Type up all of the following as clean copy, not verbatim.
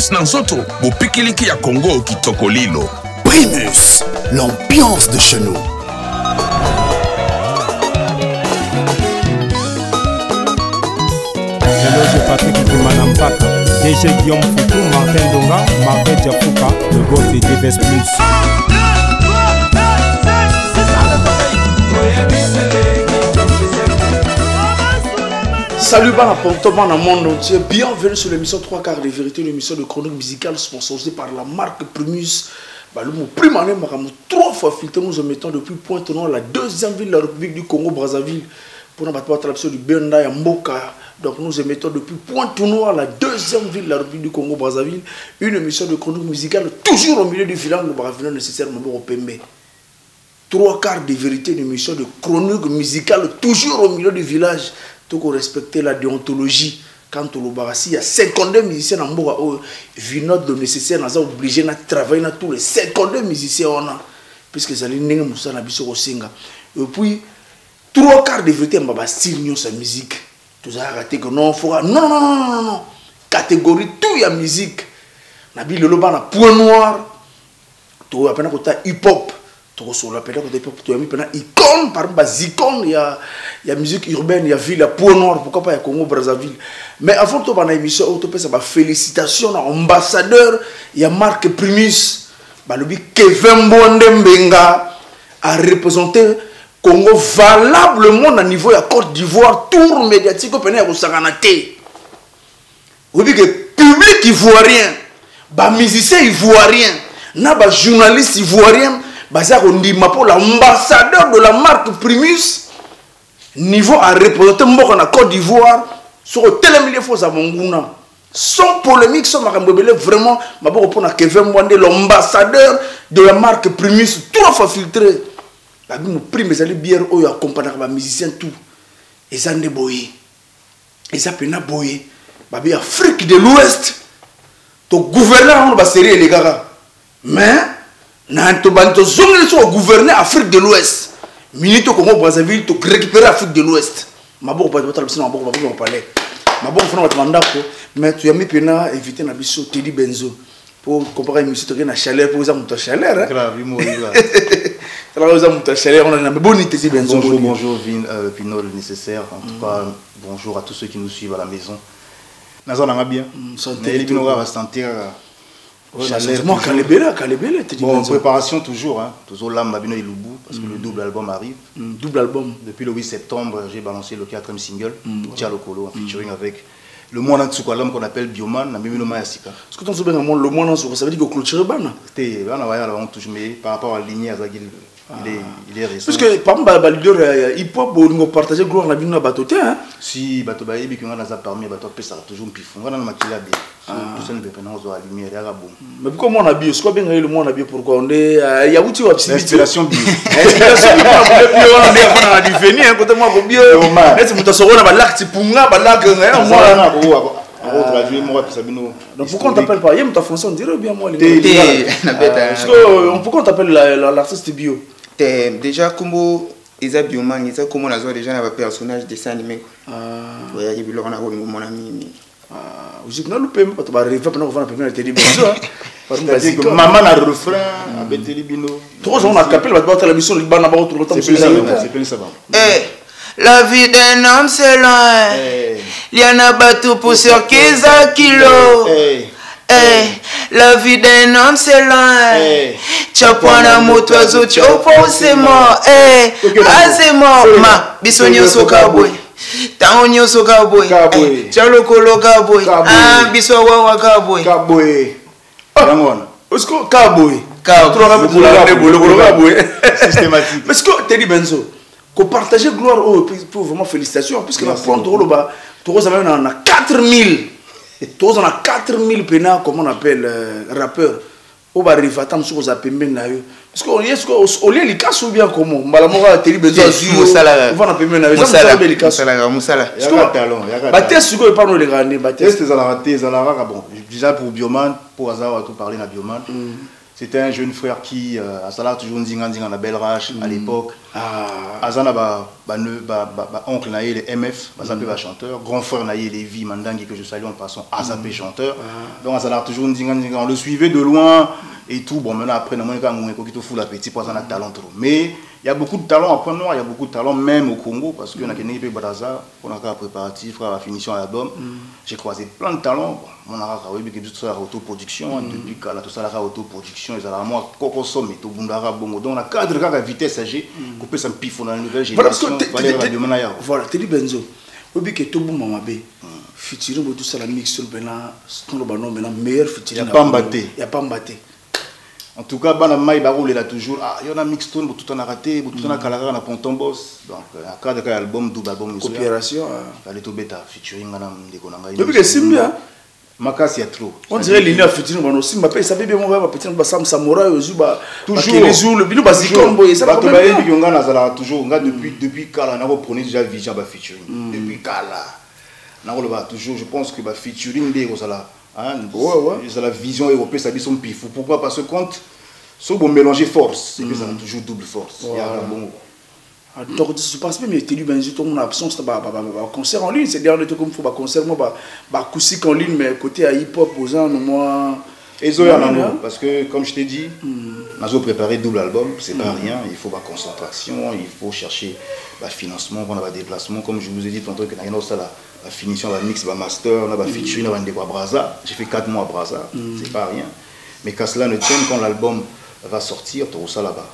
Primus Nanzoto, Bopikiliki ya Congo Kitokolilo. Primus, l'ambiance de chez nous. Eloge Patrick Kimanampaka, DG Guillaume Foutou, Martin Donga, Martin Diafouka, le gosse de DBS Plus. Salut bon appontement dans le monde entier, bienvenue sur l'émission 3 quarts de vérité, l'émission de chronique musicale sponsorisée par la marque Primus. Le mot primané, 3 fois filtré, nous mettons depuis Pointe-Noire, la deuxième ville de la République du Congo-Brazzaville. Pour nous battre la du Benda et Mboka. Donc nous émettons depuis Pointe-Noire, la deuxième ville de la République du Congo-Brazzaville, une émission de chronique musicale, toujours au milieu du village, le Brazzaville nécessairement au Pembe. 3 quarts de vérité, une émission de chronique musicale, toujours au milieu du village. Tout qu'on respecte la déontologie. Quand on le il y a 52 musiciens en Mboka, vu notre nécessaire, nous sommes obligés de travailler dans tous les 52 musiciens. Puisque ça allait n'enga moussa na biso singa. Et puis, 3 quarts de vérité, on va style sa musique. Tout ça raté que non, faut non. Catégorie tout y a musique. Nabi le loba na point noir. Tout appena kota hip hop. Tout sur la pédale côté hip hop. Tout y a mis pena icône par exemple icône il y a musique urbaine, il y a ville, il y a point noir, pourquoi pas il y a Congo Brazzaville. Mais avant tout dans l'émission autopé ça va félicitations à ambassadeur, il y a Marc Primus. Bah le Kevin Mbonde a représenté Congo valablement à niveau de la Côte d'Ivoire, tour médiatique au pénal au Saganate. Vous dites que public ivoirien, bah musicien ivoirien, na bah journaliste ivoirien, bah ça on dit ma pour l'ambassadeur de la marque Primus, niveau à représenter Mboka na Côte d'Ivoire, sur le télémilé faux à Monguna. Sans polémique, sans Marambobele, vraiment, ma pour répondre à Kevin Mbonde, l'ambassadeur de la marque Primus, 3 fois filtré. Mon prime les bières où accompagnent les musiciens tout et ça ne boye et ça pena boye babi Afrique de l'Ouest to gouverneur on va serrer les gars mais na to banto zongli so gouverner Afrique de l'Ouest minito Congo Brazzaville to récupérer Afrique de l'Ouest maboko pas ta bisina maboko pas parler maboko fona batmanda ko mais tu as mis pena éviter na biso Teddy Benzo pour comparer musique na chaleur pour ça mon chaleur grave bonjour Pinot le nécessaire. En tout cas, bonjour à tous ceux qui nous suivent à la maison. Nazon bien. Santé. Va sentir chaleur. Bon, préparation toujours. Toujours l'âme Babino et Loubou parce que le double album arrive. Double album. Depuis le 8 septembre, j'ai balancé le 4e single, Tia Lokolo, en featuring avec le moine Ntsukalam qu'on appelle Bioman, na Mimino Mayasika. Est-ce que tu sais bien le moine Ntsukalam, ça veut dire que clôture ban? C'était on touche mais par rapport à la lignée Azagil. Il est récent. Parce que par exemple, le leader hip-hop, on partage gloire na bino batoté hein. Si batobaye bi qu'on a parmi bato pesa toujours pifon. On a makila bi. Tout ça ne peut pas nous allumer ya bon. Mais pourquoi on a bio? Soit bien le monde a bio pourquoi on est il y a outil wapsi. Inspiration bio. Inspiration bio on est on a du venir côté moi ko bio. Est-ce que mutasoko na ba lak tipunga ba lak moi na ko traduire moi Sabino. Donc pourquoi on t'appelle pas? Yem ta français on dirait bien moi les. Parce que pourquoi on t'appelle l'artiste bio? Déjà comme Isa Bioman, Isa comme on a déjà un personnage dessin animé. Oui, il y a mon ami. Vous êtes là le PM, tu vas arriver pendant qu'on va faire Teddy Benzo. Maman a refrain avec Teddy Bino. Trois ans on a capé la battre la mission le ban là-bas autour de temps. C'est plus ça. La vie d'un homme c'est loin. Il y en a bateau pour sur 15 kilos. La vie d'un homme c'est loin. Chapwana motoazo choponsemo. Azemo ma bisonyo sokaboy. Taonyo sokaboy. Chalokolo kaboy. Biso wawa kaboy. Kaboy. Yangona. Osko kaboy. Systématique. Mais ce que Teddy Benzo, qu'on partageait gloire pour vraiment félicitations puisque la prendre au bas, tu as 4000. Tous on a 4000 pénats, comme on appelle rappeurs. On va arriver à temps sur les appels na yo. Parce qu'on est au lieu les casse ou bien comment? Malamora Teddy Benzo on va appeler na yo. Moussala. Il y a talent. Baptiste suko pas nous les gagner. Baptiste ezala bon. Déjà pour Bioman, pour hasard tout parler na Bioman. C'était un jeune frère qui a toujours dit dans la belle rage à l'époque. Azana oncle naïe les MF, Azapé va chanteur, grand frère naïe Lévi Mandangi que je salue en passant, Azapé chanteur. Donc Azana toujours dit on le suivait de loin et tout. Bon maintenant après on a fou la petite pour un talent trop. Mais il y a beaucoup de talents à Point Noir, il y a beaucoup de talents même au Congo parce que on a gagné peu Badaza, on a un préparatif, la finition à l'album. J'ai croisé plein de talents. On a tout ça la autoproduction depuis là tout ça la autoproduction ils ont moi coco somme tout bundara bongo donc on a cadre à vitesse âgée couper ça pif dans la nouvelle génération voilà Teddy Benzo obi que tout bon mamabe featuring tout ça la mix sur bena ton le banon maintenant meilleur featuring il y a pas mbaté en tout cas bana mai ba rouler là toujours il y en a mixtone tout on a raté tout on a calara na ponton boss donc à cadre à album double album coopération fallait tout bêta featuring na ndeko na ngai depuis que Simbia Makasi a trop. On dirait l'INA featuring bon aussi m'a savait bien mon va petit Sam Samouraï Ozuba toujours les jours le bino basikombo et ça va comme baye bionga na zala toujours nga depuis kala na reprenez déjà vision ba featuring depuis kala na ko le ba toujours je pense que ba featuring de kozala ouais ça la vision européenne ça bison pif pourquoi parce que quand so bon mélanger force c'est ça toujours double force il y a bon. Donc je pense même Teddy Benzo ton absence concert en ligne c'est dernier truc comme faut concert moi acoustique en ligne mais côté à hip hop posant moi et parce que comme je t'ai dit nous avons préparé double album c'est pas rien il faut concentration il faut chercher financement on a déplacement comme je vous ai dit tantôt que nous ça la finition la mix la master on a featuring on a Braza j'ai fait 4 mois à Braza c'est pas rien mais qu'à cela ne tienne quand l'album va sortir tout ça là-bas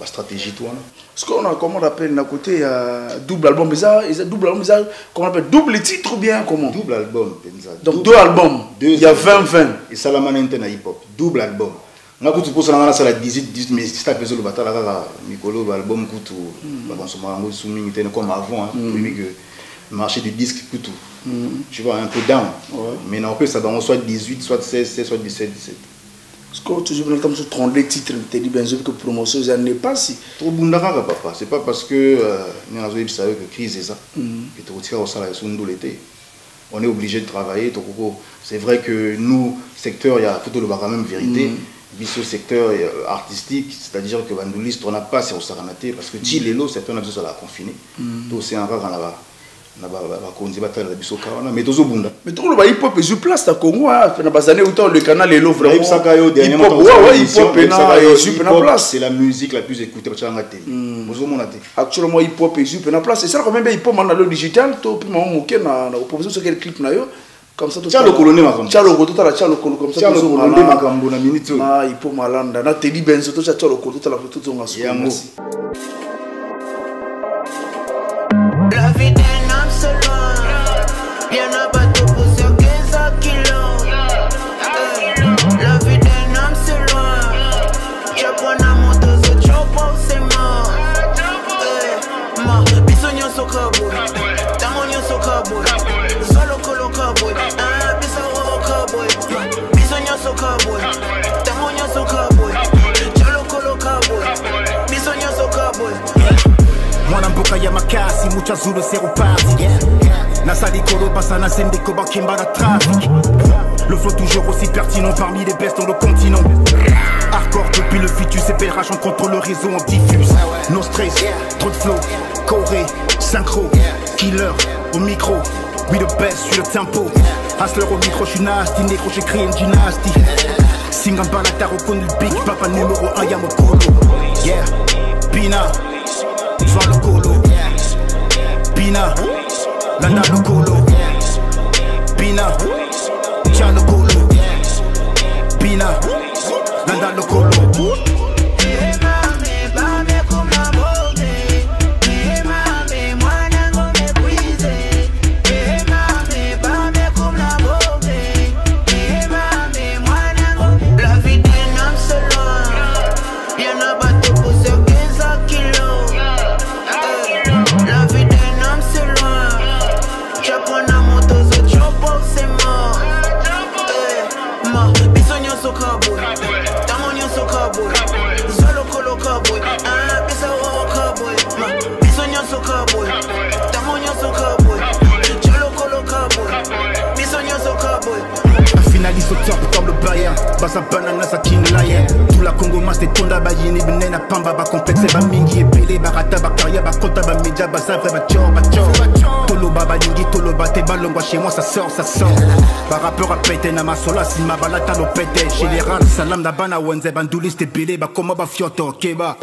la stratégie toi ce qu'on a comment on appelle d'un côté double album double album comment on appelle double titre ou bien comment double album donc deux albums il y a 20 et Salaman Intena hip hop double album on a tout pour ça on a ça la 18 mais c'est ça que le bataille là Nicolo album coûte ba consommer soumis comme avant oui que marché du disque coûte tu vois un peu down mais non peut ça va soit 18 soit 16 soit 17 parce que toujours dans ce 32 titres Teddy Benzo que promotion ça n'est pas si trop bundara papa c'est pas parce que nous avons eu ça que crise est ça que tu retires au salaire sous l'été on est obligé de travailler c'est vrai que nous secteur il y a plutôt le bar même vérité ce secteur artistique c'est-à-dire que bandoliste on n'a pas c'est au saranaté parce que Chilelo c'est un absence à la confiné donc c'est un rare là-bas mais tout le hip hop est place à Congo le canal est vraiment hip hop c'est la musique la plus écoutée actuellement hip hop est place et ça quand même hip hop dans le digital tout puis mon na proposition sur quel clip na yo comme ça tout ça le coloné ma comme ça le coloné comme ça le coloné ma kambo na minute na hip hop malanda na Teddy Benzo tout ça le coloné tout la photo tout ngaso la vie d'un homme c'est loin. Y'en a pas tout pour sur 15 kilos. La vie d'un homme c'est loin. Je prends la moto, je chope au sément. Ma bisogno so cowboy. Tamonio so cowboy. Solo colo cowboy. Bisogno cowboy. Bisogno so cowboy. Tamonio so cowboy. Solo colo cowboy. Bisogno so cowboy. Mwana mboka ya makasi mucha zulu zero party Nasali kolo passa na sende koba kimba la trafic Le flow toujours aussi pertinent parmi les bestes dans le continent Hardcore depuis le fitus et pèlerage on contrôle le réseau on diffuse No stress, trop de flow, Corée, synchro, killer au micro We the best sur le tempo Hustler au micro j'suis nasty, négro j'ai créé une dynastie Singamba la t'as reconnu le big papa numéro 1 y'a mon colo Yeah, Pina Soit le colo Pina Landa le colo Pina Tcha le colo Pina Landa le colo Finaliste au top comme le Bayern Bassa banana sa king lion au mas de tonda ba yini benena pamba ba complexe ba mingi epele ba rata ba carrière ba kota ba média ba savre ba tcho tolo ba yingi tolo ba te balongwa chez moi ça sort ba rappeur a pété na masola si ma balata lo pété général salam da bana wenze bandoulis te belé ba comment ba fioto keba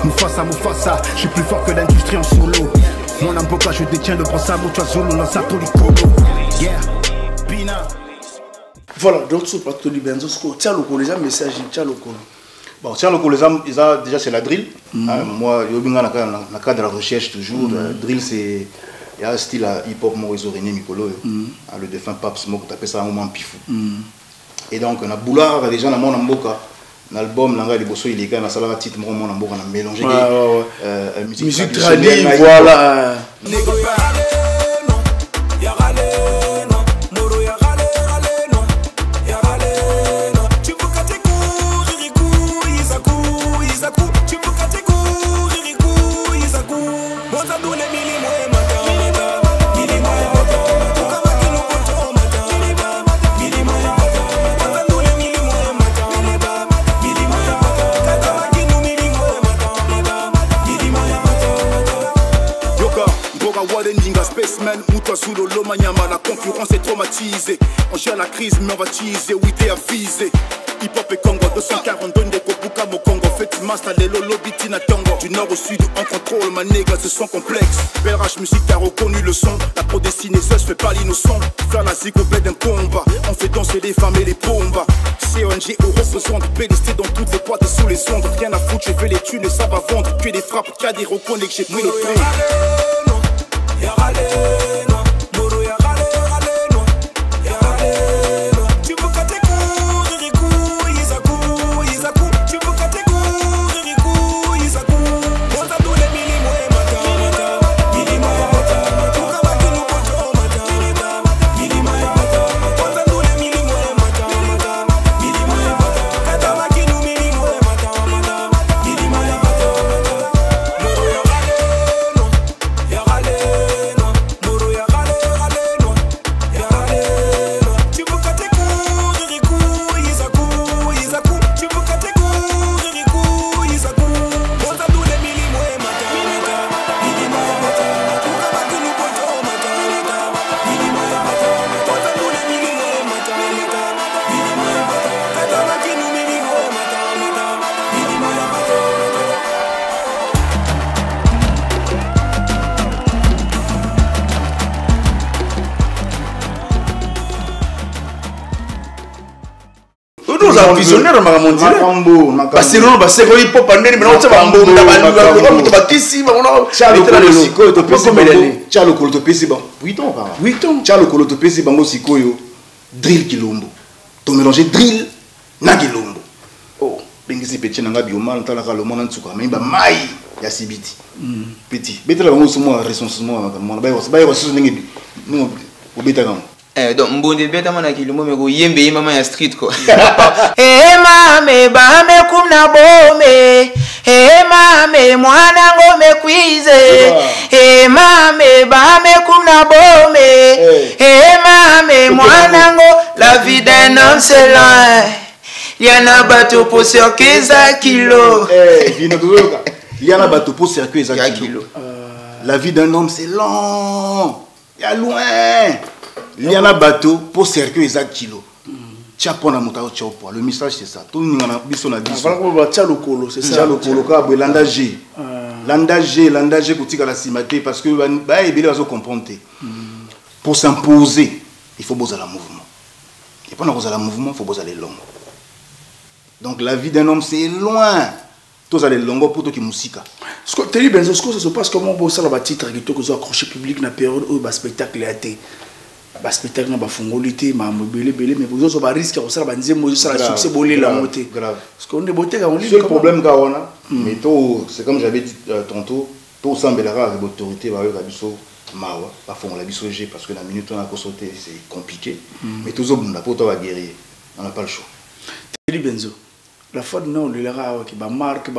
Mufasa, je suis plus fort que l'industrie en solo. Mon amboka, je détiens le brossard, Moucha Zulu, dans sa polycolo. Yeah, Bina. Voilà, donc ce plateau de Benzo, tiens le colo, les gens message, tiens le colo. Bon, tiens le colo, déjà c'est la drill. Moi, je suis dans le cadre de la recherche toujours. Drill, c'est. Il y a un style hip-hop, Maurice René Mikolo, le défunt Pape Smoke, on appelle ça un moment pifou. Et donc, on a boulard, les gens dans mon amboka. L'album Langa Liboso il est quand même ça la titre mon amboka on a mélangé musique traditionnelle voilà la concurrence est traumatisée. On gère la crise mais on va teaser, oui t'es avisé. Hip hop et Congo, 242 Ndeko Buka au Congo. Faites master les lolo bitina tango. Du nord au sud on contrôle ma nègre ce son complexe. Belrach musique t'as reconnu le son. La pro destinée ça je fais pas l'innocent. Faire la zig au bled d'un combat. On fait danser les femmes et les bombes. CONG au besoin de pédester dans toutes les boîtes et sous les ondes. Rien à foutre, j'ai fait les thunes et ça va vendre. Que des frappes, qu'à des reconnais que j'ai pris le train. visionnaire Magambo Barcelone Barcelone hip hop andeni mais on t'a bambo on t'a kisi on Charles Sikoyo to pesi bango Charles Kolo to pesi bango 8 ans par 8 ans Charles Kolo to pesi bango Sikoyo drill Kilombo to mélanger drill na Kilombo oh bengisi petit nanga bioma ntala ka lo mona ntsuka mais ba mai ya sibiti petit betela bango somo responsable mona ba yo so ndenge no obeta kango donc mbonde beta mana kilombo meko yembe mama ya street ko mame ba me kumna bome mame mwana ngome kwize mame ba me kumna bome mame mwana ngo la vie d'un homme c'est loin yana bateau pour circuler za kilo yana bateau pour circuler za kilo la vie d'un homme c'est long ya loin il y a un bateau pour circuler exact kilo. Tu as pas na motao chopo. Le message c'est ça. Tout nous na biso na biso. Voilà comment tu as le colo, c'est ça. Le colo ka landage. Landage kotika la simate parce que ba ebele bazo comprendre. Pour s'imposer, il faut poser le mouvement. Et pour poser le mouvement, il faut poser les longs. Donc la vie d'un homme c'est loin. Tous les longs pour toi qui musique. Ce que tu dis Benzo, ce que ça se passe comment on ça la titre qui to accroché public na période où ba spectacle a été ba spectacle na ba fongolité ma belé mais vous autres ba risque ça ba nzembo ça la succès bolé la montée grave parce qu'on est beauté quand on lit le problème quand on a mais tout c'est comme j'avais dit tantôt tout semblera avec l'autorité va avec biso mawa ba fongola biso G parce que la minute on a sauté c'est compliqué mais tous au bunda pour toi va guérir on n'a pas le choix. Teli Benzo la fois non le lara qui ba marque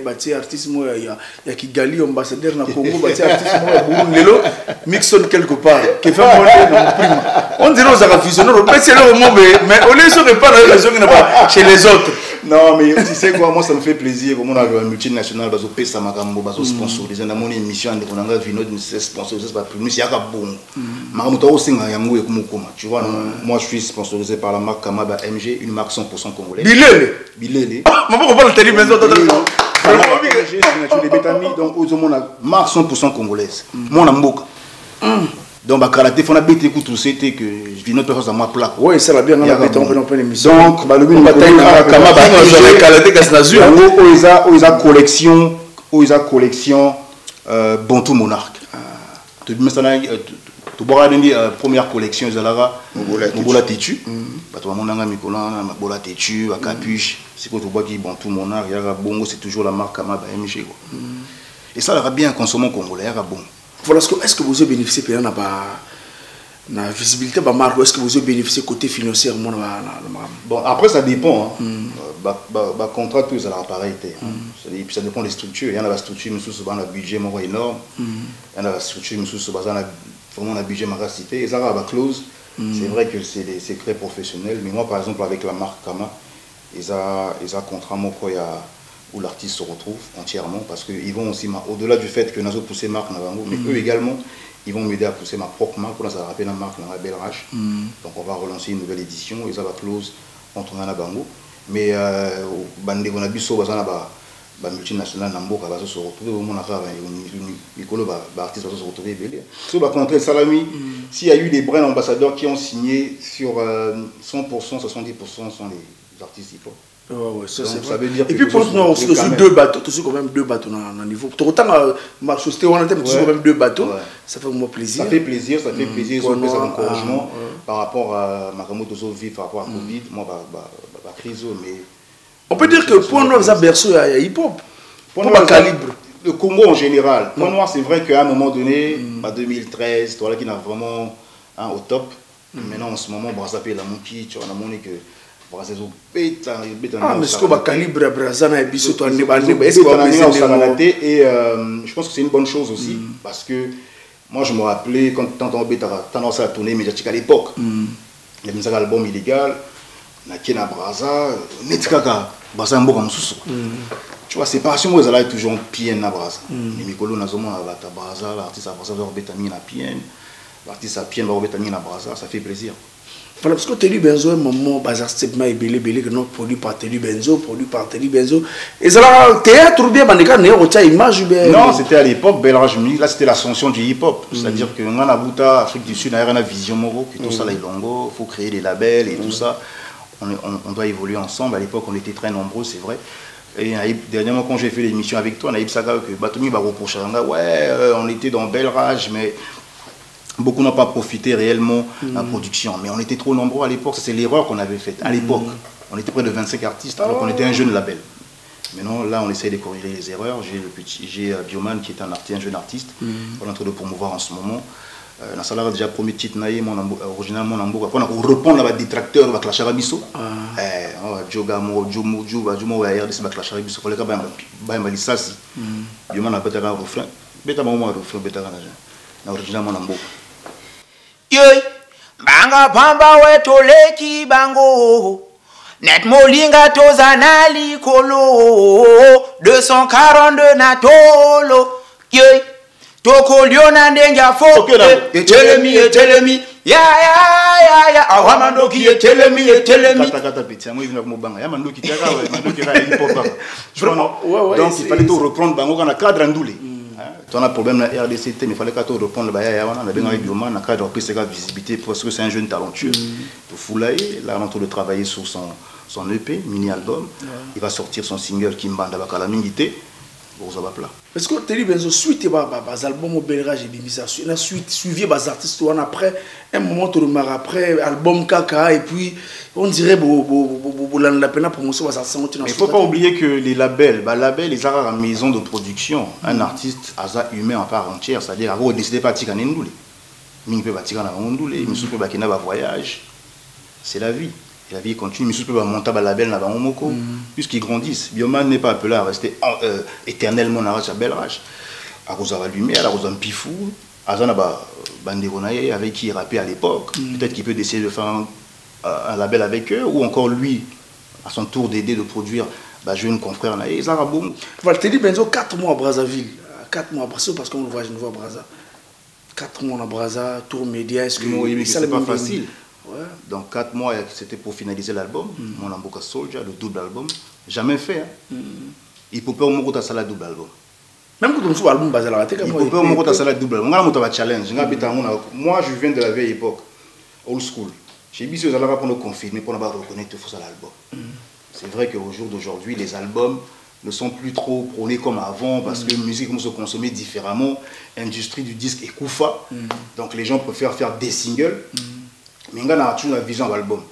bati artiste moi ya Kigali ambassadeur na Congo bati artiste moi Burundi lelo mixon quelque part qui fait monter dans prime on dirait aux afficheurs mais c'est le moment mais on les aurait pas la raison qui n'a pas chez les autres Non, mais tu sais quoi, moi ça me fait plaisir. Comme on a une multinationale, bazo pesa makambo, bazo sponsoriser. Dans mon émission, on a vu notre sponsorisé par Primus, il y a un bon. Makambo aussi yango ekumukoma. Tu vois, moi je suis sponsorisé par la marque Kamaba MG, une marque 100% congolaise. Bilele. Maman, on parle de télévision. Donc, aux hommes, marque 100% congolaise. Mon amboka. Donc, bah, karaté, on a bêté tout c'était que je vis notre personne à ma plaque. Oui, ça va bien, on a bêté, on peut l'émission. Donc, bah, le but, c'est karaté, Gasnazu. Ils ont collection, Bantou Monarque. Tu vois, la première collection, ils ont Mobola Tétu. Tu vois, Mobola Tétu, Capuche. C'est quoi, tu vois, Bantou Monarque, Bongo, c'est toujours la marque Kamaba MG. Et ça, il y a bien un consommant congolais, bon. Voilà, est-ce que vous avez bénéficié de la visibilité de la marque ou est-ce que vous avez bénéficié côté financier? Bon, après, ça dépend. Le contrat, tout ça, pareil. Puis ça dépend des structures. Il y en a des structures qui ont un budget énorme. Il y en a des structures qui ont vraiment un budget cité. Et ça a une clause. C'est vrai que c'est des secrets professionnels. Mais moi, par exemple, avec la marque Kama, ils ont un contrat où l'artiste se retrouve entièrement parce qu'ils vont aussi, au-delà du fait que nous avons poussé marque Navango, mais eux également, ils vont m'aider à pousser ma propre marque, pour ça rappelle la marque la Belle Rage. Donc on va relancer une nouvelle édition, ils ont la clause entre Navango. Mais Bande Gonabiso, la multinationale Namboka va se retrouver au monde à Nicolo, l'artiste va se retrouver. Sur le contraire, Salami, s'il y a eu des brand ambassadeurs qui ont signé sur 100%, 70% sont les artistes hip-hop. Ouais, ça, donc, ça veut dire. Et puis pour nous, on a deux bateaux, tu sais quand même deux bateaux dans le niveau. Autant ma société, on a quand même deux bateaux. Ça fait moi plaisir. Ça fait plaisir, ça fait plaisir. Ils ont fait ça encouragement par rapport à Makamoto Zovi, par rapport à Covid. Moi, la crise, mais. On peut dire que Point Noir, ça berceau à hip-hop. Point Noir, calibre. Le Congo en général. Point Noir, c'est vrai qu'à un moment donné, en 2013, toi là qui n'a vraiment au top. Maintenant, en ce moment, Brazzaville, la Monkey, tu vois, on a montré que. Ah, mais ce que le calibre à Brazana et Bissot, et je pense que c'est une bonne chose aussi parce que moi je me rappelais quand on a tendance à tourner médiatique à l'époque, il y avait un album illégal, Nakena Braza, Netkaka, Braza Mboka Moussou. Tu vois, séparation, moi, elle est toujours bien à Braza. Les Mikolo, Nazomo, à Braza, l'artiste à Braza, Bétamine à Pienne, l'artiste à Pienne, Bétamine à Braza, ça fait plaisir. Voilà, parce que Teddy Benzo, un moment, c'est belé que notre produit par Teddy Benzo. Et ça là, théâtre ou bien, image. Non, c'était à l'époque, Belrage Musique, là c'était l'ascension du hip-hop. C'est-à-dire que on a Bouta, Afrique du Sud, on a une vision moro, que tout ça là est longo, il faut créer des labels et tout ça. On doit évoluer ensemble. À l'époque, on était très nombreux, c'est vrai. Et dernièrement, quand j'ai fait l'émission avec toi, on a eu ça que Batoumi va reprocher. Ouais, on était dans Belrage, mais. Beaucoup n'ont pas profité réellement de la production, mais on était trop nombreux à l'époque, c'est l'erreur qu'on avait faite. À l'époque, on était près de 25 artistes, alors qu'on était un jeune label. Maintenant, là, on essaie de corriger les erreurs. J'ai Bioman qui est un jeune artiste, on est en train de promouvoir en ce moment. La salle a déjà promis titre naïe, originalement en Amboka. On reprend la détracteur de Clash Arabiso. Jogamo, Jumo, RDC, Clash Arabiso. Il faut que les gens Bioman a peut-être un refrain. Beta Maman a un refrain, beta originalement en Amboka. Yoy, banga pamba wetoleki bango net molinga tozanali kolo 242 na tolo yoy toko liona ndenga fo etelemi ya awamandoki etelemi kata petit moi vient mo banga ya mandoki taka mandoki ra hip hop donc il fallait tout reprendre bango dans cadre ndoulé. Tu as un problème dans la RDC, mais il fallait que tu reprendre le bail. On a bien Bioman, on a cadre plus de visibilité parce que c'est un jeune talentueux. Tout foulailler, là on est en train de travailler sur son EP, mini-album. Il va sortir son single Kimba Ndabaka la Mingité. Est-ce que tu as dit suite les albums au Belrage et Bimisa, la suite suivi les artistes après un moment tu remarques après album Kaka et puis on dirait la peine pour montrer les artistes. Mais il ne faut pas oublier que les labels, ils ont une maison de production, un artiste asa humain en part entière, c'est-à-dire avoir décidé pas de tirer un ndoulé, mais il peut pas tirer un ndoulé, mais il peut pas qu'il voyage, c'est la vie. La vie continue, mais surtout peut monter à la belle dans le moko, puisqu'ils grandissent. Bioman n'est pas appelé à rester éternellement dans la belle rage. À cause de la lumière, à cause d'un pifou, à cause de Banderonaye avec qui il rappait à l'époque. Peut-être qu'il peut décider de faire un label avec eux, ou encore lui, à son tour d'aider de produire jeune confrère na ezaka bon. Valtteri Benzo 4 mois à Brazzaville. 4 mois à Brazzaville parce qu'on le voit, je ne vois Brazza. 4 mois à Brazza, tour média, est-ce que c'est pas facile. Ouais. Donc 4 mois, c'était pour finaliser l'album, Mon Amboka Soldier, le double album. Jamais fait. Hein. Il peut pas au moins ça la double album. Même quand on joue l'album basé là, il peut pas au moins ça la double album. On a un challenge. Moi, je viens de la vieille époque, old school. J'ai dit que ça va pour nous confirmer, pour nous reconnaître qu'il faut ça l'album. C'est vrai qu'au jour d'aujourd'hui, les albums ne sont plus trop prônés comme avant parce que la musique commence à se consommer différemment. L'industrie du disque est koufa. Donc les gens préfèrent faire des singles. Mais on a toujours la vision de l'album.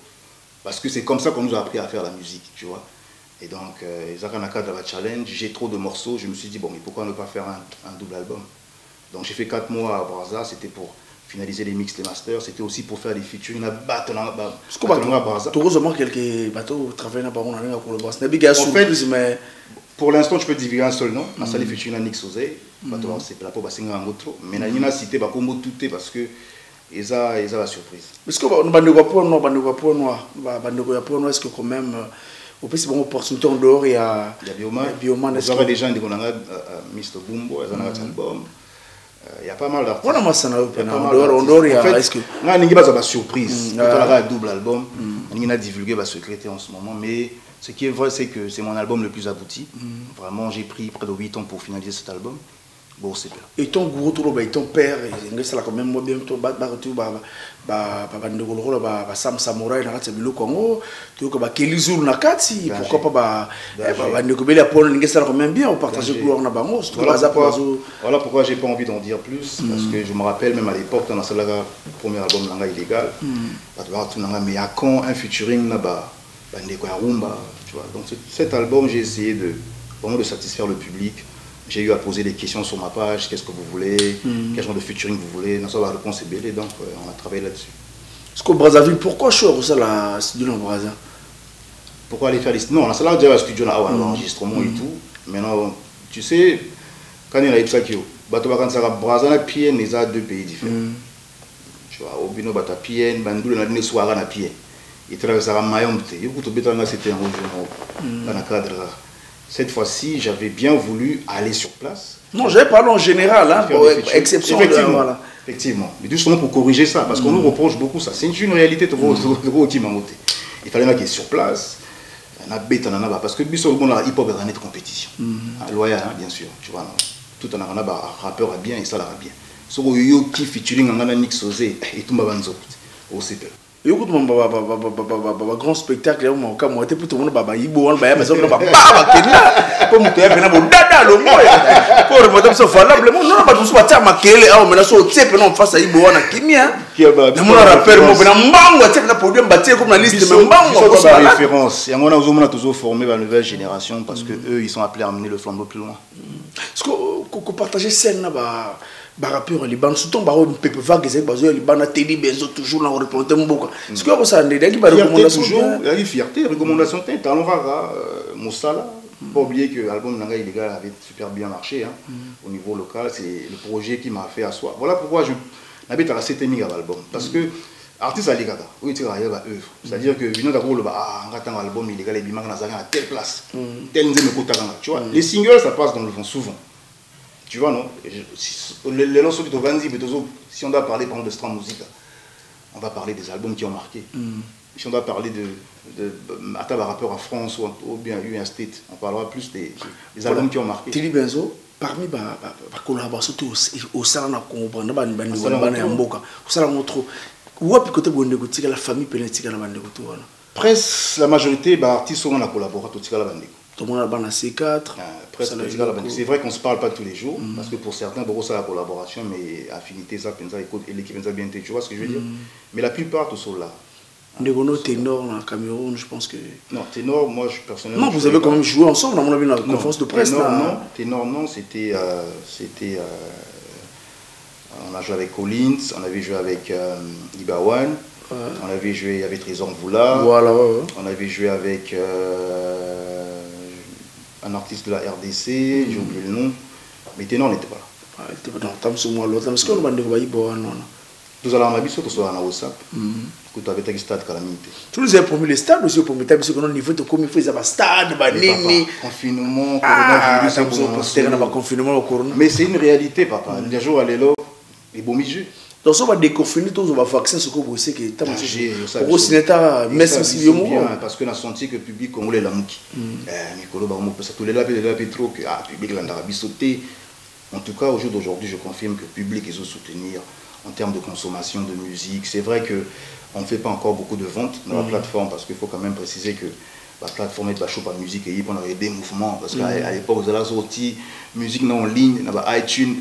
Parce que c'est comme ça qu'on nous a appris à faire la musique, tu vois. Et donc, dans le cadre de la challenge, j'ai trop de morceaux. Je me suis dit, bon, mais pourquoi ne pas faire un double album? Donc j'ai fait 4 mois à Brazza, c'était pour finaliser les mix, les masters. C'était aussi pour faire des featuring. Heureusement, quelques bateaux travaillent pour le Brazza. Mais pour l'instant, tu peux diviser un seul nom. On a les featuring à Nick Sosé. C'est pour la peine de citer. Mais on a cité tout parce que et ça la surprise. Est-ce que est-ce que quand même au plus bon opportunité en dehors il y a Bioman. Vous avez déjà dit qu'on a Mr Bumbo, ils ont un album. Il y a pas mal d'artistes. On a massana en dehors il y a est-ce que on a une surprise. On a un double album. On a divulgué ma secrétaire en ce moment, mais ce qui est vrai c'est que c'est mon album le plus abouti. Vraiment, j'ai pris près de 8 ans pour finaliser cet album. Bon, c'est bien. Et ton gourou, ton père, il y a quand même bien Sam Samouraï, il Congo, pourquoi pas quand même bien partager voilà pourquoi j'ai pas envie d'en dire plus, parce que je me rappelle même à l'époque, dans le premier album illégal, mais à quand un featuring là-bas, tu vois. Donc cet album, j'ai essayé vraiment de satisfaire le public. J'ai eu à poser des questions sur ma page, qu'est-ce que vous voulez, quel genre de featuring vous voulez, la réponse est belle, donc on a travaillé là-dessus. Est-ce qu'au Brazzaville, pourquoi je suis à la studio en Brazza? Pourquoi aller faire les studios? Non, on a déjà la studio là, l'enregistrement et tout. Maintenant, tu sais, quand il y a Ipsakio, Brazza et Pien, ils ont 2 pays différents. Tu vois, au Bino, Bata Pien, Bandoul, on a des soirées à Pien. Ils traversent à Mayombe, c'était un dans le cadre là. Cette fois-ci, j'avais bien voulu aller sur place. Non, j'avais parlé en général, hein, exception. Effectivement, effectivement. Mais justement pour corriger ça, parce qu'on nous reproche beaucoup ça. C'est une réalité de il fallait qu'il sur place. Parce que le hip-hop est une compétition. Loyal, bien sûr. Tu vois, tout un rappeur a bien et ça l'a bien. Ce qui featuring en Nick Sosé et tout le monde au CP. Et au grand spectacle, moi, tout le monde référence. Et on a toujours formé la nouvelle génération parce que eux, ils sont appelés à amener le flambeau plus loin. Est-ce que partager scène là-bas? Rappeur Liban surtout on peut voir que c'est basé Liban a Teddy Benzo toujours dans représenté Mboka. Est-ce que ça ndé qui ba recommandation toujours il y a une fierté recommandation talent rara Moussala pas oublier que l'album Nanga illégal avait super bien marché hein, au niveau local, c'est le projet qui m'a fait asseoir. Voilà pourquoi je n'habite à la 7e album parce que artiste à l'égada, oui tu as œuvre, c'est-à-dire que vino d'abord le un album illégal et bimang na à telle place, tel nzeme kotanga, tu vois. Les singles ça passe dans le vent souvent. Tu vois, non? Les lanceurs de Vanzi, si on doit parler par exemple de Strand Music, on va parler des albums qui ont marqué. Si on doit parler de rappeur en France ou bien un State, on parlera plus des albums qui ont marqué. Teddy Benzo, parmi les collaborateurs au sein de la famille pénétique, presque la majorité des artistes sont en collaboration avec la tout le monde a C4. C'est vrai qu'on ne se parle pas tous les jours, parce que pour certains, c'est la collaboration, mais affinité, ça, et l'équipe, bien, tu vois ce que je veux dire. Mais la plupart, tous sont là. Négono, Ténor, en Cameroun, je pense que... Non, Ténor, moi, personnellement... Non, vous avez quand même joué ensemble, à mon avis, dans la conférence de presse. Ténor, non, c'était... On a joué avec Collins, on avait joué avec Ibawan. On avait joué avec Trésor Mvoula. Voilà, on avait joué avec un artiste de la RDC, j'ai oublié le nom. Mais Ténor n'était pas là. Nous allons à Mabiso, nous sommes à WhatsApp. Tu avais un stade calamité. Tu nous as promis le stade aussi pour mettre au niveau de comme il faut un stade, confinement, confinement. Mais c'est une réalité, papa. Les jours à l'élo, les bons milieux. Donc, on va déconfiner tous les vaccins, ce que vous savez que tu as parce qu'on a senti que le public congolais l'a mouki. Nicolo, tous les labels trop que le public l'a sauté. En tout cas, au jour d'aujourd'hui, je confirme que le public est soutenir en termes de consommation de musique. C'est vrai qu'on ne fait pas encore beaucoup de ventes dans la plateforme parce qu'il faut quand même préciser que la plateforme est pas de musique et on a des mouvements parce qu'à l'époque, vous avez sorti musique en ligne, dans iTunes,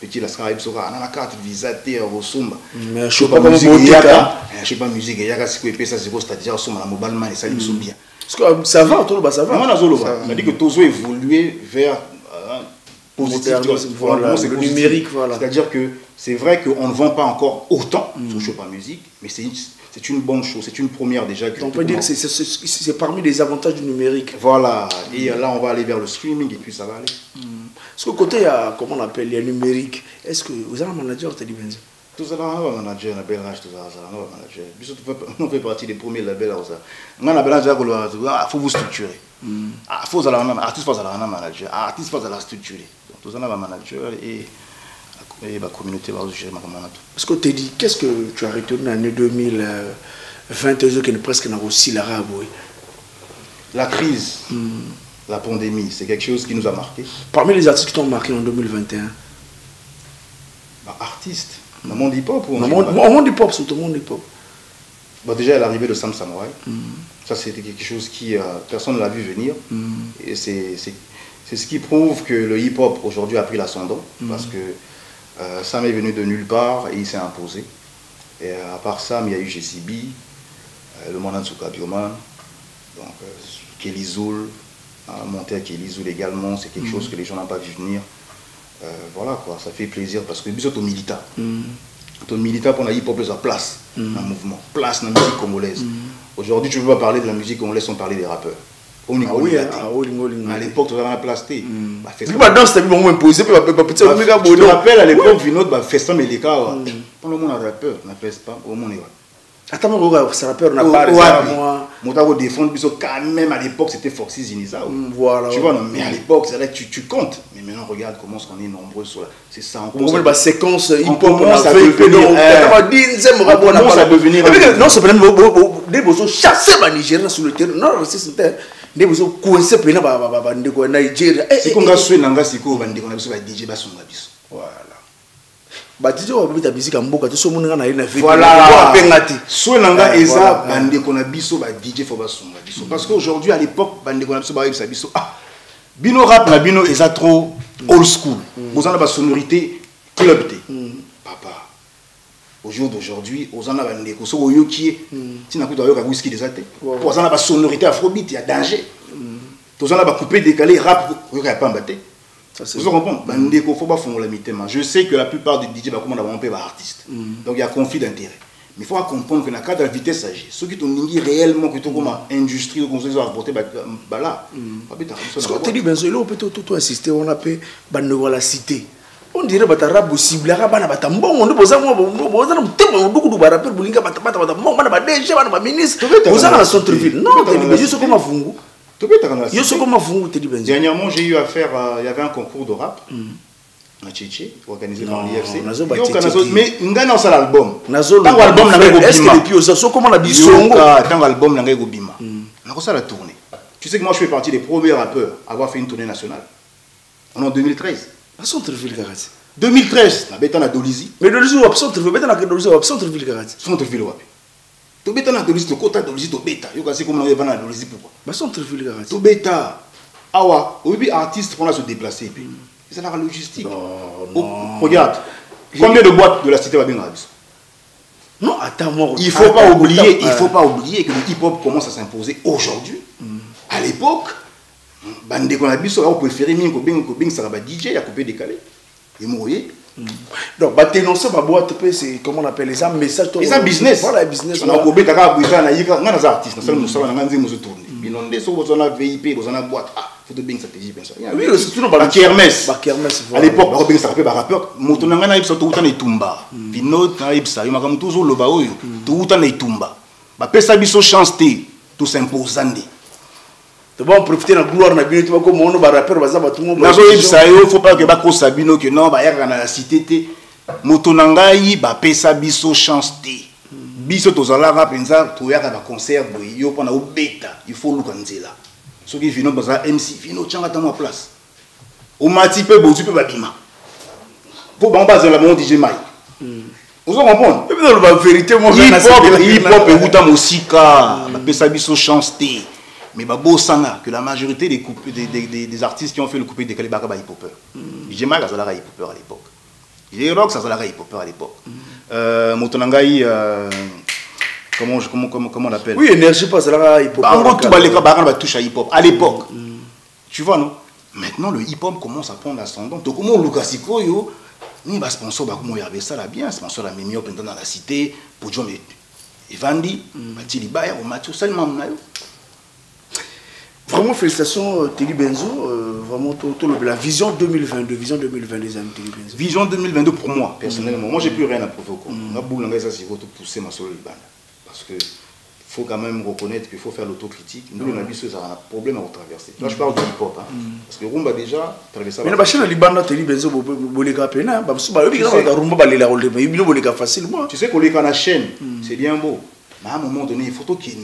petit la Skype, on a la carte visa, au Somba. Mais je ne sais pas comment je sais pas musique, il y a ce que ça c'est-à-dire au Somba, mobilement et ça ils sont bien. Ça va, ça va. On a dit que tout a évolué vers le numérique, voilà. C'est-à-dire que c'est vrai qu'on ne vend pas encore autant sur Chopin Musique, mais c'est une bonne chose, c'est une première déjà. On peut dire que c'est parmi les avantages du numérique. Voilà, et là on va aller vers le streaming et puis ça va aller. Parce qu'au côté, il y a, comment on appelle, il y a numérique. Est-ce que vous avez un manager, tu as dit Benzo? Tout ça, on a un manager, on a un manager, on fait partie des premiers labels. On a un manager, il faut vous structurer. Il faut un artiste, il faut un manager, artiste, il faut la structurer. Tout ça, on a un manager et la communauté va gérer ma commande. Parce que tu dit, qu'est-ce que tu as retenu en l'année 2022 qui est presque aussi l'arabe? La crise, la pandémie, c'est quelque chose qui nous a marqué. Parmi les artistes qui t'ont marqué en 2021? Artistes, dans le monde hip-hop ou dans le monde hip-hop, surtout le monde hip-hop. Déjà, l'arrivée de Sam Samurai, ça c'était quelque chose qui personne ne l'a vu venir. Et c'est ce qui prouve que le hip-hop aujourd'hui a pris l'ascendant. Parce que Sam est venu de nulle part et il s'est imposé. Et à part Sam, il y a eu JCB, le Manansuka Bioman, donc Kelly Zoul, monter à Kelly Zoul également, c'est quelque chose que les gens n'ont pas vu venir. Voilà quoi, ça fait plaisir parce que c'est ton militant. Ton militant pour la hip-hop, il a place dans le mouvement, place dans la musique congolaise. Aujourd'hui, tu ne peux pas parler de la musique congolaise sans parler des rappeurs. À l'époque, tu avais la place. Tu te rappelles à l'époque, Vinod, Festin Meleka, pour le monde, un rappeur, on n'appelle pas, au monde, attends, ce rappeur n'a pas raison. Moi, défendre, quand même, à l'époque, c'était Foxy Ziniza. Voilà. Tu vois, non, mais à l'époque, c'est là que tu comptes. Mais maintenant, regarde comment on est nombreux sur la. C'est ça. On commence à séquence hip-hop. On commence à devenir. Non, c'est pas des beaux chasser les Nigériens sur le terrain. Non, c'est des beaux coincés pour les Nigériens. C'est qu'on a souhaité Nangasiko, DJ Basonga Biso. Voilà. DJ va mettre la musique en boca, tout ce monde a une vie. Voilà. Soit Nanga Eza, bande qu'on a biso, DJ faut Basonga Biso. Parce qu'aujourd'hui, à l'époque, bande qu'on a biso, Bino rap, na Bino Eza trop old school. Vous en avez la sonorité club. Papa. Au jour d'aujourd'hui, vous en avez un écho. Au lieu qui est, si vous avez un whisky des athées, vous en avez la sonorité afrobeat, il y a danger. Vous en avez coupé, décalé, rap, vous n'avez pas embatté. Vous comprenez? Il faut pas faire la mythème. Je sais que la plupart des DJ vont avoir un peu d'artistes. Donc il y a conflit d'intérêt. Mais il faut comprendre que dans le cadre de la vitesse âgée, ceux qui ont réellement que tu comme industrie, comme ils ont apporté là. Ce que tu dis, Benzo, on peut tout insister, on appelle la cité. On dirait que tu as possible, on a dernièrement, j'ai eu à faire, il y avait un concours de rap à Tchétché, organisé par l'IFC. Mais il y a un album. Tant l'album n'a pas la tournée. Tu sais que moi je fais partie des premiers rappeurs à avoir fait une tournée nationale. En 2013. 2013, on a Dolizi. Mais Dolizi, on a Centreville Garati. Centreville, tu bêta na Dolizi, tu côté Dolizi, tu bêta. Tu sais comment on va na Dolizi pourquoi? Centreville Garati. Tu bêta. Awa, oui, artiste pour se déplacer. C'est la logistique. Non. Regarde, combien de boîtes de la cité va bien arriver? Non, attends, moi. Il ne faut pas oublier que le hip-hop commence à s'imposer aujourd'hui. À l'époque, bande qu'on a vu, on peut faire une ça va DJ, il y a coupé décalé. Et mourir. Donc, dénoncer ma boîte, c'est comment on appelle les armes, messages. Les armes business. Voilà, business. On a coupé, on a artistes, on a tourné. On a VIP, on a boîte. faut bien ça te dit bien ça. Oui, c'est tout la kermesse. À l'époque, on ça rappelle rappeur, motonanga na ibsa tout na itumba. Pinot na ibsa, yo makamu toujours loba oyo, tout na itumba. Ba pesa biso chance té, tout s'imposandi. Tu vas profiter de la gloire na bino, tu vas comme on va rappeur baza ba tout monde. Na zo ibsa yo, faut pas que ba ko sabino que non, ba yaka na la cité té. Motonanga yi ba pesa biso chance té. Biso tozalaka penza to yaka ba concert boy, yo pona obeta, il faut lukanzela. Ceux qui viennent dans un MC, viennent tchanga dans ma place. Au mati peu beau, tu peux babima. Pour bon base la monde DJ Mike. Vous comprenez? Et puis dans la vérité, moi hip hop et outa musika, ba pesa biso chance té. Mais ba beau sanga que la majorité des artistes qui ont fait le coupé décalé baka ba hip hopper. DJ Mike ça la hip hopper à l'époque. DJ Rock ça la hip hopper à l'époque. Motonangai comment on l'appelle? Oui, énergie pas ça la hip hop. En gros, tout les gars va toucher à hip hop à l'époque. Tu vois non? Maintenant le hip hop commence à prendre ascendant. Donc comment Lucas Ikoyo ni ba sponsor ba comment y avait ça là bien, sponsor la Mimio pendant dans la cité pour John Evandi, Matili Bayer au Mathieu seulement na yo. Vraiment félicitations Teddy Benzo, vraiment la vision 2022, vision 2022 des amis Teddy Benzo. Vision 2022 pour moi personnellement, moi j'ai plus rien à prouver au na boule nga ça c'est votre pousser ma solo libanda. Parce que faut quand même reconnaître qu'il faut faire l'autocritique. Nous, on a vu ça a un problème à traverser. Là, je parle de hip-hop. Hein, parce que Rumba déjà traversé. Mais la chaîne Libanda, tu dis, Boleka Pena, facilement. Tu sais qu'on est dans la chaîne, c'est bien beau. Mais à un moment donné, il faut qu'il y ait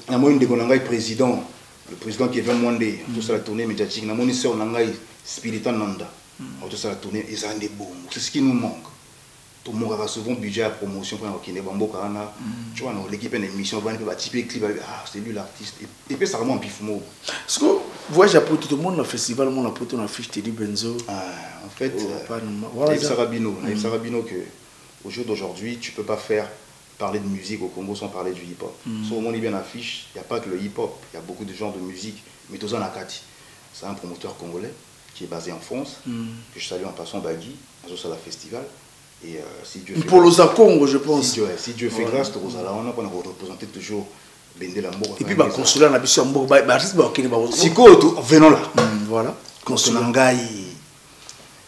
un président, le président qui est venu demander tout ça la tournée médiatique, il y a un spiritan Nanda, tout ça la tournée, ils ont des bons. C'est ce qui nous manque. Tout le monde a souvent budget à promotion pour tu vois, l'équipe une émission, on va typer clip, c'est lui l'artiste. Et puis ça vraiment un pifmo. Parce que voyage à tout le monde dans le festival, on a porté une affiche Teddy Benzo. En fait, Naïf Sarabino que au jour d'aujourd'hui, tu peux pas faire parler de musique au Congo sans parler du hip-hop. Si au monde est bien affiche, il n'y a pas que le hip-hop, il y a beaucoup de genres de musique. Mais Toza Nakati, c'est un promoteur congolais qui est basé en France, que je salue en passant Bagui, à Zossala Festival. Et si Dieu fait pour le Congo, je pense. Si Dieu fait grâce, on a représenté toujours Bende Lambo. Et puis, consulat, on a besoin de artiste, si venons là. Voilà. Consulat.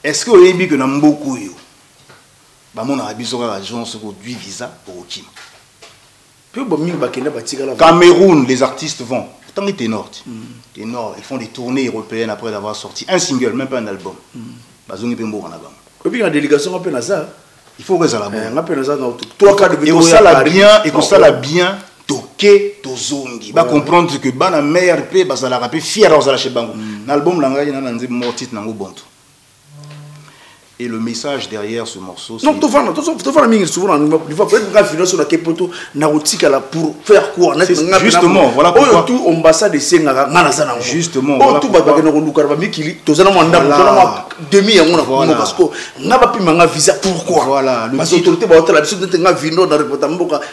Est-ce que vous avez dit que nous beaucoup on a besoin de l'agence du visa pour Kim. Cameroun, les artistes vont. Pourtant, les ténors, ils font des tournées européennes après avoir sorti un single, même pas un album. Et puis, la délégation, on peut ça. Il faut que ça la bonne. 3 quarts de vidéo. Et qu'on ça la bien, toqué, tozongi. Va comprendre que la meilleure paix, ça la rappelle fier dans la chez Bango. L'album, et le message derrière ce morceau, c'est... Non, tu vas souvent pour faire quoi? Justement, voilà pourquoi... Justement, voilà pourquoi. Voilà, les autorités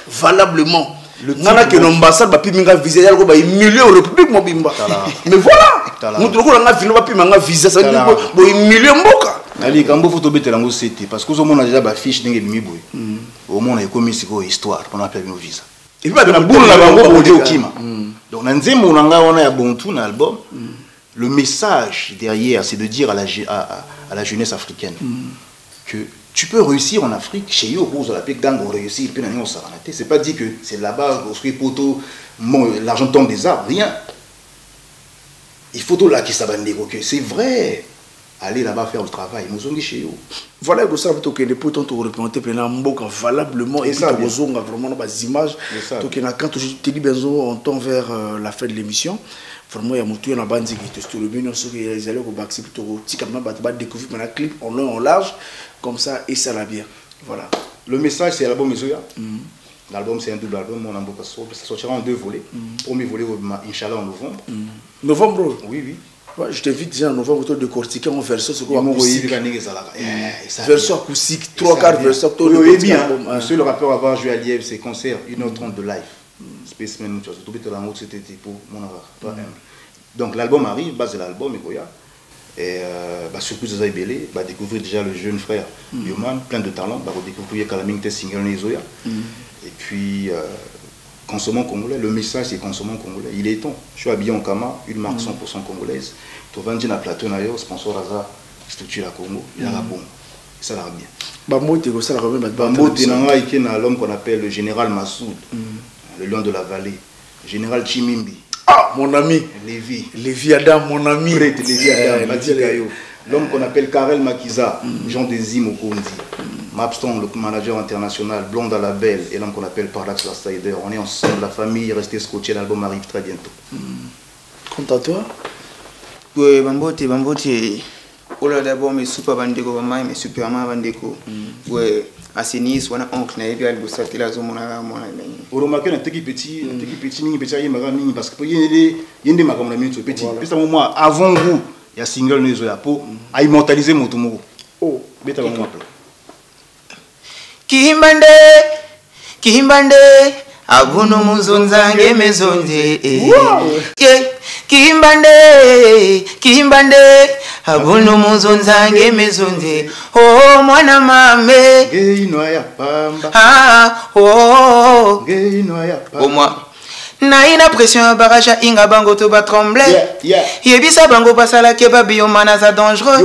valablement. Nana que l'ambassade va pimenga visa ya ko million république mobimba. Mais voilà. Nous trouvons nga vino va pimenga visa ça dit million mboka. Ali kambo photo betelango c'était parce que on a déjà ba fiche ndenge mi boy. Au moins on a commis siko histoire pendant la visa. Et puis na boule na bango boje okima. Donc na nzembo nanga on a bon tout na album. Le message derrière c'est de dire à la jeunesse africaine que tu peux réussir en Afrique, chez eux, vous avez réussir, c'est pas dit que c'est là-bas, l'argent tombe des arbres, rien. Il faut tout là qui s'abandonne, c'est vrai. Allez là-bas faire le travail, nous sommes chez eux. Voilà que ça veut dire que les potes ont représenté valablement et ça ont vraiment des images. Donc quand Teddy Benzo on tend vers la fin de l'émission, vraiment il y a beaucoup de bande qui te le bien ceux qui allaient au bac c'est plutôt petit comme ça découvrir un clip en long en large comme ça et ça va bien. Voilà. Le message c'est l'album Mezoya. L'album c'est un double album, on a beaucoup ça sortira en 2 volets. Premier volet inchallah en novembre. Novembre. Oui oui. Ouais, je t'invite déjà en novembre autour de cortiquer en version version acoustique 3 quarts version je suis le rappeur avoir joué à Lièvre ses concerts 1h30 de live Spaceman c'était pour mon art. Donc l'album arrive base de l'album et surprise de Zaïbélé va découvrir déjà le jeune frère Yoman plein de talent va redécouvrir Kalaming single Nezoya et puis consommons congolais. Le message, c'est consommons congolais. Il est temps. Je suis habillé en Kama, une marque 100% congolaise. Tu vas dire plateau, sponsor Raza, structure la Congo. Il a la bombe. Ça va bien. L'homme qu'on appelle le général Massoud, le lion de la vallée. Le général Chimimbi. Ah, mon ami. Lévi Adam, mon ami. Lévi Adam, l'homme qu'on appelle Karel Makiza, Jean Désir Mokondi. Mapston, le manager international, Blonde à la Belle, et l'homme qu'on appelle Parlax Lastider. On est ensemble, la famille, restez scotché, l'album arrive très bientôt. Compte à toi? Oui, Bambote. Ola d'abord, mes super bandeko, mes super bandeko. Oui, Assinis, on a oncle, on a eu le bossat, il a zoomé à moi. Vous remarquez, un petit petit, parce que il y a des magasins petit. Puis, moi, avant vous, il y a single Nezo Yapo, à immortaliser mon tomo. Oh, bête à mon appel. Kimbande, Abuno Muzonzange Mezonze. Kimbande, Abuno Muzonzange Mezonze. Oh, mwana mame. Geinoya pamba. Ah, oh. Geinoya pamba. Au moins. Naina pression à barrage inga bango to ba trembler. Yebisa bango basala keba biomana za dangereux.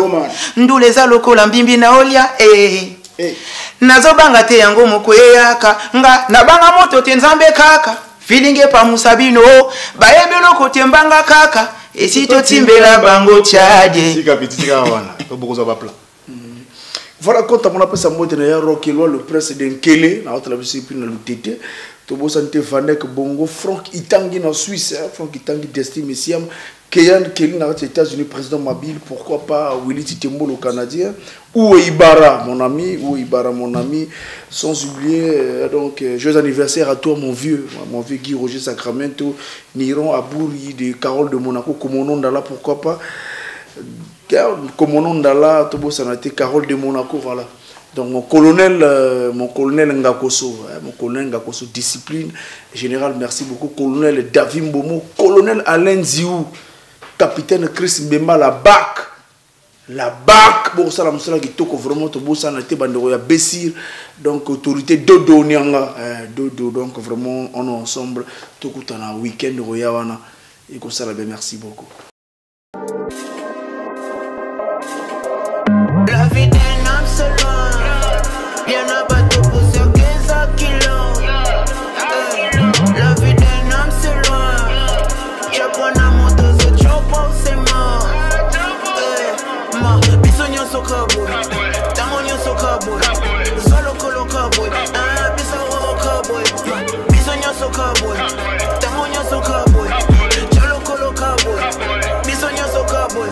Ndou les aloko la mbimbi na olia nazo banga te yango mokweyaka nga na banga moto te nzambe kaka feelinge pa musabino bayebelo ko tembanga kaka esito timbela bango tchadie sika pitika wana to bokoza ba pla. Voilà quand on appelle ça mode na rock le prince de Nkele na autre la discipline na lutete to bo sante Vanek Bongo Franck Itangi na Suisse Franck Itangi d'estime Messiam Keyan Kelly dans les États-Unis, président Mabile, pourquoi pas Willy Titembo, le Canadien, ou Ibarra, mon ami, sans oublier, donc, joyeux anniversaire à toi, mon vieux Guy Roger Sacramento, Niron Abouri, de Carole de Monaco, Komonon Dala, pourquoi pas, Komonon Dala, Tobo Sanate, Carole de Monaco, voilà. Donc mon colonel Ngakoso, discipline, général, merci beaucoup, colonel David Mbomo, colonel Alain Ziou, capitaine Chris Mbemba, la BAC, bon ça la moussala qui toko vraiment to bossa na te bandero ya Bessir, donc autorité Dodo Nyanga, Dodo, donc vraiment on est ensemble, toko tana week-end roya wana, et comme ça la bien merci beaucoup. La vie d'un homme c'est loin, y'en a pas tout pour sur 15 kilos. La vie d'un homme c'est loin, je prends la moto, je chope au sément. Ma bisogno so cowboy, tamonio so cowboy, solo colo cowboy, bisogno cowboy, bisogno so cowboy, tamonio so cowboy, solo colo cowboy, bisogno so cowboy.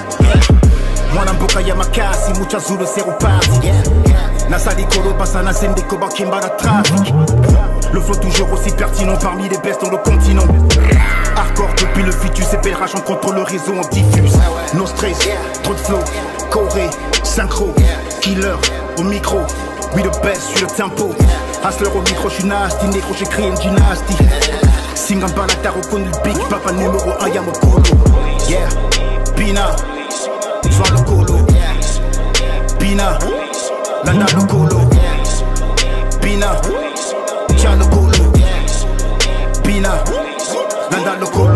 Mwana mboka ya makasi, mucha zulu zero party. Nasali kolo basa na sende koba kimbara trafic. Le flow toujours aussi pertinent parmi les bestes dans le continent. Hardcore depuis le fitus et belle rage, on contrôle le réseau, on diffuse. No stress, trop de flow, Corée, synchro, killer au micro. We the best sur le tempo. Hustler au micro, j'suis nasty, négro, j'écris une dynastie. Singamba la terre, reconnu le big papa numéro 1, y'a mon colo. Yeah, Bina. Sois le colo, Bina, Landa le colo, Bina, Tia le colo, Bina, Landa le colo.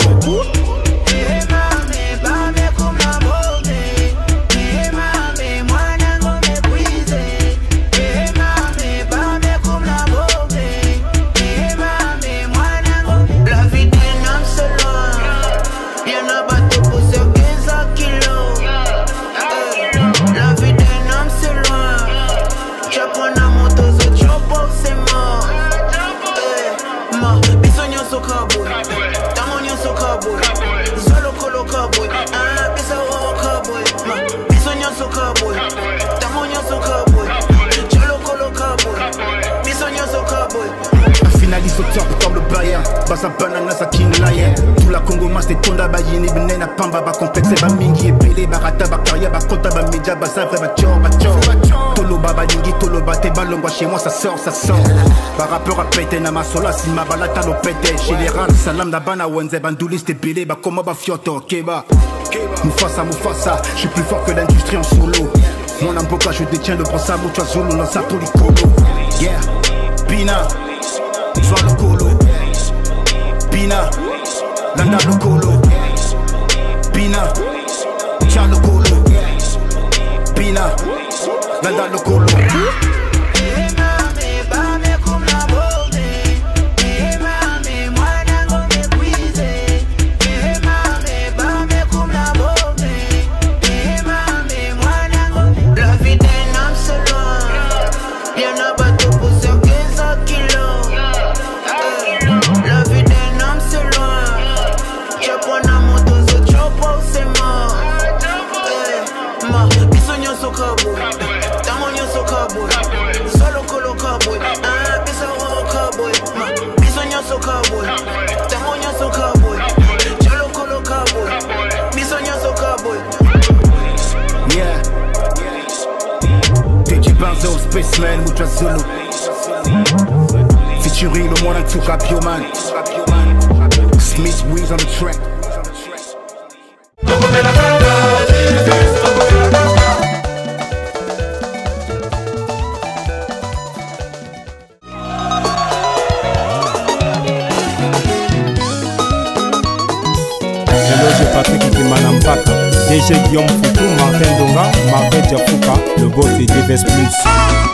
Finaliste au top comme le Bayern, Basa banana sa king lion. Tout la Congo mas des tonda ba yini benena pamba ba complexe ba mingi epele ba rata ba karia ba kota ba media ba savre ba tchor ba tchor. Tolo ba lingi tolo ba te balongwa chez moi ça sort. Ba rappeur a pété na masola si ma balata lo pété. Général salam da bana wenze bandoulis te belé ba comment ba fioto keba. Mufasa, je suis plus fort que l'industrie en solo. Mon amboka je détiens le brossa mucho zulu dans sa policolo. Yeah, Bina. Sois le colo, Bina, Landa Lokolo, Bina, Charles Colo, Bina, Landa Lokolo. Yeah, DJ Banzo, Spaceman, Mucha Zulu. Featuring le monde en tout cas, Bioman. Smith Weez on the track. Patrick Kimanampaka, DG Guillaume Foutou, Martin Donga, Martin Diafouka, le boss de DBS Plus.